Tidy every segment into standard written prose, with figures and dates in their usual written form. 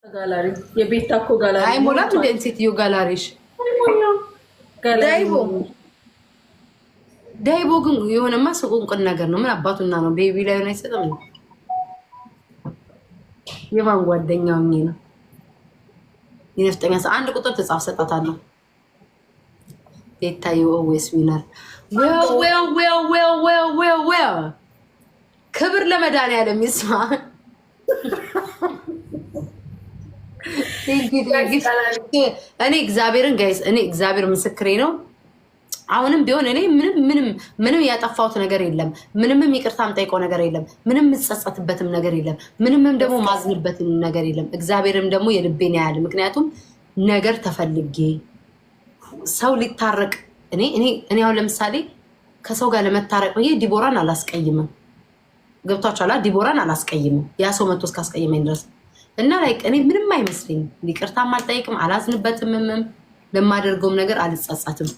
ጋላሪ የቤታ እኮ ጋላሪ አይ ሞላት እንደ ሴትዮ ጋላሪሽ ዳይቦ ግን የሆነማ ስቁንቅን ነገር ነው። ምን አባቱና ነው ቤቢ ላይ ነው አይሰጥም። የማን ጓደኛው ነው? የነፍጠኛ አንድ ቁጥር ተጻፍ ሰጣታለሁ። ቤታዬ ኦልዌይስ ዊነር ዌል ክብር ለመድኃኒዓለም ይስማ። እኔ እግዚአብሔርን ጋይስ እኔ እግዚአብሔር ምስክሬ ነው። አሁንም ቢሆን እኔ ምንም ያጠፋሁት ነገር የለም። ምንም ይቅርታም ጠይቀው ነገር የለም። ምንም የምጸጸትበትም ነገር የለም። ምንም ደግሞ ማዝንበትም ነገር የለም። እግዚአብሔርም ደግሞ የልቤን ያያል። ምክንያቱም ነገር ተፈልጌ ሰው ሊታረቅ እኔ አሁን ለምሳሌ ከሰው ጋር ለመታረቅ ብዬ ዲቦራን አላስቀይምም። ገብቷችኋል? ዲቦራን አላስቀይምም ያ ሰው መጥቶ እስካስቀይመኝ ድረስ እና ላይክ እኔ ምንም አይመስለኝም። ይቅርታም አልጠይቅም፣ አላዝንበትም፣ ለማደርገውም ነገር አልጸጸትም።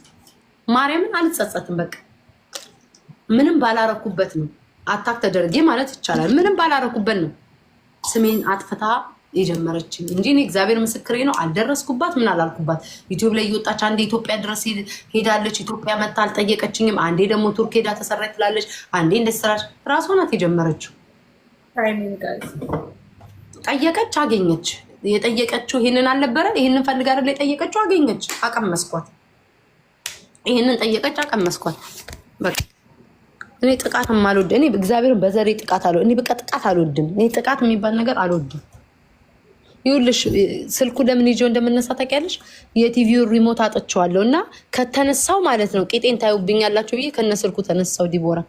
ማርያምን አልጸጸትም። በቃ ምንም ባላረኩበት ነው አታክ ተደርጌ ማለት ይቻላል። ምንም ባላረኩበት ነው ስሜን አጥፍታ የጀመረችኝ እንጂ እኔ እግዚአብሔር ምስክሬ ነው። አልደረስኩባት፣ ምን አላልኩባት። ዩቲዩብ ላይ እየወጣች አንዴ ኢትዮጵያ ድረስ ሄዳለች። ኢትዮጵያ መታ አልጠየቀችኝም። አንዴ ደግሞ ቱርክ ሄዳ ተሰራች ትላለች። አንዴ እንደሰራች ራሷ ናት የጀመረችው። ጠየቀች፣ አገኘች። የጠየቀችው ይሄንን አልነበረ? ይሄንን ፈልጋ አይደል የጠየቀችው? አገኘች፣ አቀመስኳት። ይሄንን ጠየቀች፣ አቀመስኳት። በቃ እኔ ጥቃት አልወድም። እኔ እግዚአብሔርን በዘሬ ጥቃት አልወድም። እኔ በቃ ጥቃት አልወድም። እኔ ጥቃት የሚባል ነገር አልወድም። ይኸውልሽ ስልኩ ለምን ይዤው እንደምነሳ ታውቂያለሽ? የቲቪው ሪሞት አጥቼዋለሁ እና ከተነሳው ማለት ነው ቂጤን ታዩብኛላችሁ ብዬ ከነ ስልኩ ተነሳው። ዲቦራ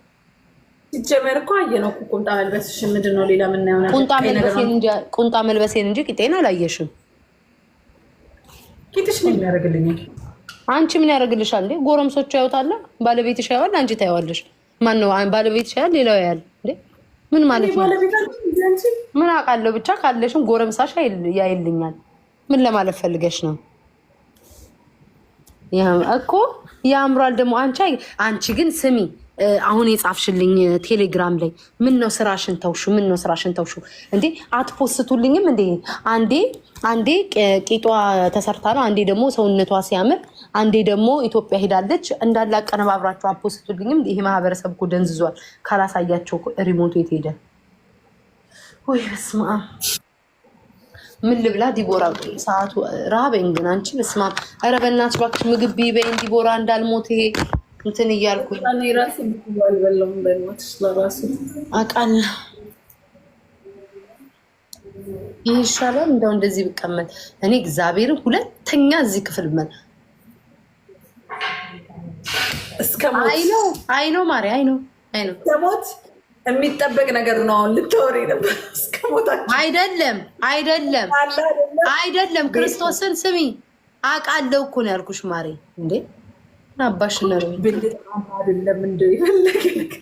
ሲጀመር እኮ አየነው እኮ ቁምጣ መልበስሽ ምንድን ነው? ሌላ ምን ነው? ቁምጣ መልበሴን እንጂ ቂጤን አላየሽም። ቂጥሽ ምን ያደርግልኛል? አንቺ ምን ያደርግልሻል እንዴ? ጎረምሶቹ ያዩታል፣ ባለቤትሽ ያያል፣ አንቺ ታያዋለሽ። ማን ነው ባለቤትሽ ያያል፣ ሌላው ያያል እንዴ? ምን ማለት ነው? ምን አውቃለሁ። ብቻ ካለሽም ጎረምሳሽ ያይልኛል። ምን ለማለት ፈልገሽ ነው? እኮ ያምራል ደግሞ አንቺ ግን ስሚ አሁን የጻፍሽልኝ ቴሌግራም ላይ ምን ነው ስራሽን ተውሹ? ምን ነው ስራሽን ተውሹ እንዴ? አትፖስቱልኝም እንዴ? አንዴ ቂጧ ተሰርታ ነው፣ አንዴ ደግሞ ሰውነቷ ሲያምር፣ አንዴ ደግሞ ኢትዮጵያ ሄዳለች። እንዳለ አቀነባብራችሁ አትፖስቱልኝም? ይሄ ማህበረሰብ እኮ ደንዝዟል። ካላሳያቸው ሪሞቱ የት ሄደ? ወይ በስመ አብ። ምን ልብላ ዲቦራ? ሰዓቱ ረሃበኝ ግን አንቺ በስመ አብ። ኧረ በእናትሽ እባክሽ ምግብ ቢበይኝ ዲቦራ እንዳልሞት ይሄ እንትን እያልኩኝ እኔ ራሴ አልበላሁም። በእናትሽ ለራሴ አውቃለሁ። ይህ ይሻላል እንደው እንደዚህ ብቀመጥ። እኔ እግዚአብሔርን ሁለተኛ እዚህ ክፍል አይ ነው ማሪ አይ ነው ከሞት የሚጠበቅ ነገር ነው። አሁን ልታወሪ ነበር። አይደለም ክርስቶስን ስሚ አውቃለሁ እኮ ነው ያልኩሽ ማሪ። እንዴ አባሽ ነው ብልጥ አይደለም እንደ ይፈልግ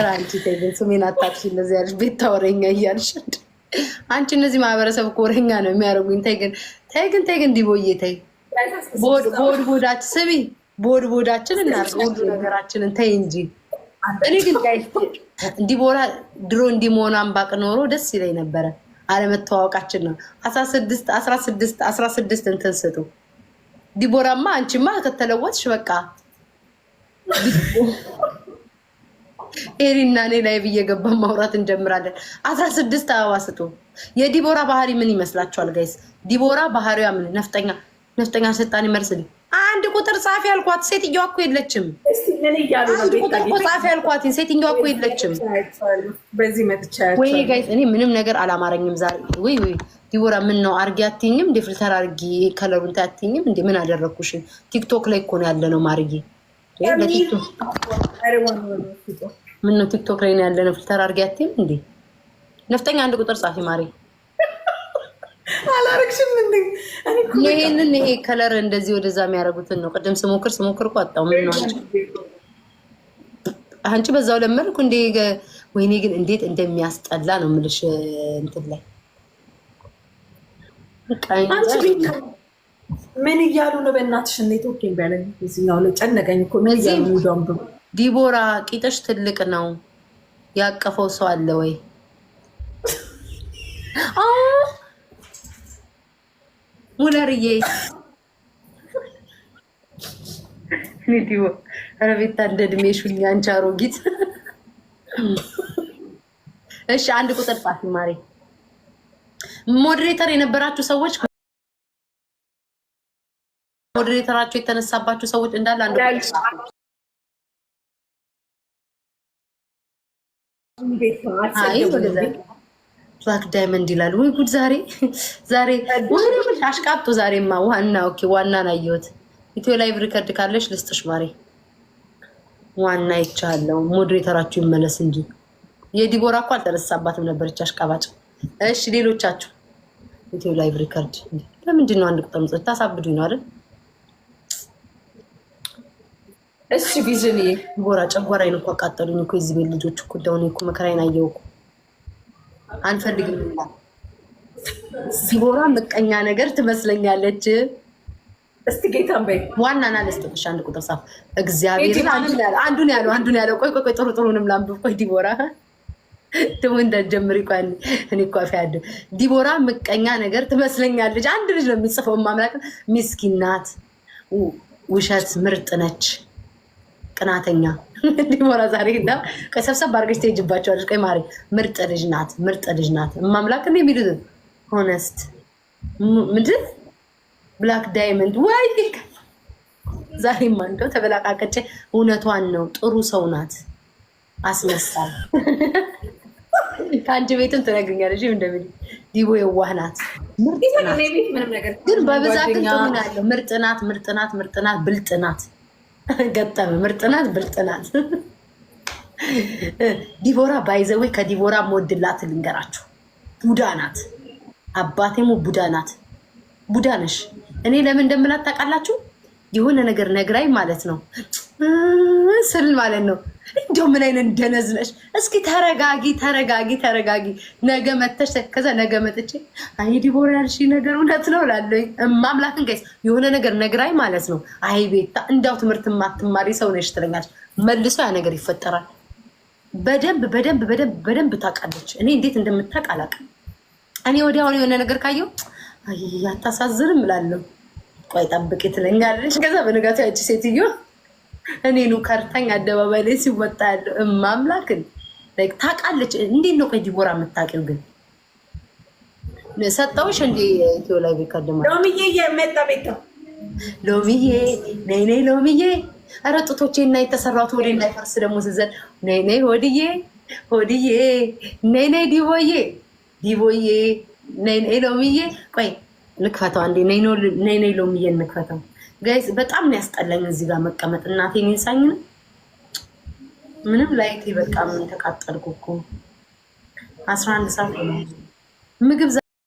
አንቺ ተይኝ፣ ስሜን አታጥፊ። እንደዚህ ያልሽ ቤት ታወረኛ እያልሽ አንቺ እነዚህ ማህበረሰብ እኮ ወሬኛ ነው የሚያደርጉኝ። ተይ ግን ዲቦዬ ተይ። ቦዳችን ስሚ ቦዳችን እናርግ ሁሉ ነገራችንን ተይ እንጂ። እኔ ግን ዲቦራ ድሮ እንዲመሆኗን ባቅ ኖሮ ደስ ይለኝ ነበረ። አለመተዋወቃችን ነው። 16 እንትን ስጡ። ዲቦራማ አንቺማ ከተለወጥሽ በቃ ኤሪና እኔ ላይ እየገባ ማውራት እንጀምራለን። 16 አበባ ስጡ። የዲቦራ ባህሪ ምን ይመስላችኋል ጋይስ? ዲቦራ ባህሪዋ ምን? ነፍጠኛ ሰጣን ይመርስልኝ። አንድ ቁጥር ጻፊ ያልኳት ሴትዮዋ እኮ የለችም። አንድ ቁጥር ጻፊ ያልኳት ሴትዮዋ እኮ የለችም። ወይ ጋይስ እኔ ምንም ነገር አላማረኝም ዛሬ። ወይ ዲቦራ ምን ነው አርጊ አትይኝም? እንደ ፊልተር አርጊ ከለሩን ታትይኝም እንዴ? ምን አደረኩሽ? ቲክቶክ ላይ እኮ ነው ያለነው ማርዬ። ምን ነው ቲክቶክ ላይ ነው ያለነው? ፊልተር አርጊ አትይም እንዴ? ነፍጠኛ አንድ ቁጥር ጻፊ ማሪ። አላረግሽም እንዴ? ይሄንን ይሄ ከለር እንደዚህ ወደዛ የሚያደርጉትን ነው። ቅድም ስሞክር እኮ አጣው። ምን ነው አንቺ በዛው ለመልኩ እንዴ? ወይኔ ግን እንዴት እንደሚያስጠላ ነው የምልሽ። እንትን ላይ ምን እያሉ ነው? በእናትሽ እንዴት ኦኬ ባለኝ እዚህኛው ላይ ጨነቀኝ እኮ። ምን እያሉ ነው? ዲቦራ ቂጥሽ ትልቅ ነው። ያቀፈው ሰው አለ ወይ? ሙለርዬ ኒዲዮ ረቤታ እንደ እድሜሽ ሁኚ አንቺ አሮጊት። እሺ አንድ ቁጥር ጻፊ ማሪ። ሞዴሬተር የነበራችሁ ሰዎች ሞዴሬተራችሁ የተነሳባችሁ ሰዎች እንዳለ አንድ ቁጥር ጻፉ። ብላክ ዳይመንድ ይላል። ወይ ጉድ! ዛሬ ወሬ አሽቃብጡ። ዛሬማ ዋና ናየሁት። ኢትዮ ላይቭ ሪከርድ ካለሽ ልስጥሽ ማሪ። ዋና ይቻለው ሞዴሬተራችሁ ይመለስ እንጂ የዲቦራ እኮ አልተነሳባትም ነበር እቺ አሽቃባጭ። እሺ ሌሎቻችሁ ኢትዮ ላይቭ ሪከርድ ለምንድን ነው አንድ ቁጥር ምጽፍ? ታሳብዱኝ ነው አይደል? እሺ ቪዥን ዲቦራ ጨጓራዬን እኮ አቃጠሉኝ እኮ የዚህ ቤት ልጆች እኮ ደውኔ እኮ መከራዬን አየሁ እኮ። አንፈልግም ይላል ዲቦራ። ምቀኛ ነገር ትመስለኛለች። እስቲ ጌታን በይ ዋናና ለስተሽ አንድ ቁጥር ጻፍ። እግዚአብሔር አንዱን ያለው ቆይ ጥሩንም ላንብብ። ቆይ ዲቦራ ደግሞ እንዳትጀምሪ ቆይ እኔ እኮ አፍያድ ዲቦራ ምቀኛ ነገር ትመስለኛለች። አንድ ልጅ ነው የሚጽፈው። ማምላክ ምስኪን ናት፣ ውሸት ምርጥ ነች፣ ቅናተኛ ዲቦራ ዛሬ እና ከሰብሰብ አድርገሽ ትሄጂባቸዋለሽ። ቆይ ማሪ ምርጥ ልጅ ናት ማምላክ ነው የሚሉት ሆነስት ምንድን ብላክ ዳይመንድ ወይ ዛሬማ እንደው ተበላቃቀጨ። እውነቷን ነው፣ ጥሩ ሰው ናት። አስመሳል ከአንቺ ቤትም ትነግኛለሽ እንደምን ዲቦ የዋህ ናት። ግን በብዛት ግን ጥሩ ነው ያለው። ምርጥ ናት፣ ብልጥ ናት። ገጠመ ምርጥ ናት፣ ብልጥ ናት። ዲቦራ ባይዘዌ ከዲቦራ ሞድላት ልንገራችሁ፣ ቡዳ ናት። አባቴሙ ቡዳ ናት። ቡዳ ነሽ። እኔ ለምን እንደምላት ታውቃላችሁ? የሆነ ነገር ነግራይ ማለት ነው ስል ማለት ነው። እንደው ምን አይነት እንደነዝነሽ። እስኪ ተረጋጊ። ነገ መተሽ ከዛ ነገ መጥቼ አይ ዲቦራ ያልሽ ነገር እውነት ነው እላለሁ። ማምላክን ጋይስ የሆነ ነገር ነግራይ ማለት ነው። አይ ቤታ እንዳው ትምህርት ማትማሪ ሰው ነሽ ትለኛለች። መልሶ ያ ነገር ይፈጠራል። በደንብ ታውቃለች። እኔ እንዴት እንደምታውቅ አላውቅም። እኔ ወዲያውኑ የሆነ ነገር ካየው አይ ያታሳዝንም እላለሁ። ቆይ ጠብቂ ትለኛለች። ከዛ በነጋታው ያቺ ሴትዮ እኔኑ ከርታኝ አደባባይ ላይ ሲወጣ ያለው እማምላክን ላይክ ታውቃለች። እንዴት ነው ቆይ ዲቦራ የምታውቂው? ግን ሰጠውሽ እንዴ ኢትዮ ላይ ቢቀድማ ሎሚዬ የመጣ ቤታ ሎሚዬ ነይ ሎሚዬ። ኧረ ጡቶቼ እና የተሰራሁት ወደ እንዳይፈርስ ደግሞ ስዘል ነይ ሆድዬ ነይ ዲቦዬ ነይ ሎሚዬ። ቆይ ንክፈተው አንዴ ነይ ሎሚዬ ንክፈተው። ጋይስ በጣም ነው ያስጠላኝ እዚህ ጋር መቀመጥ። እናቴን ይንሳኝ ነው ምንም ላይት በቃ ምን ተቃጠልኩ እኮ 11 ሰዓት ምግብ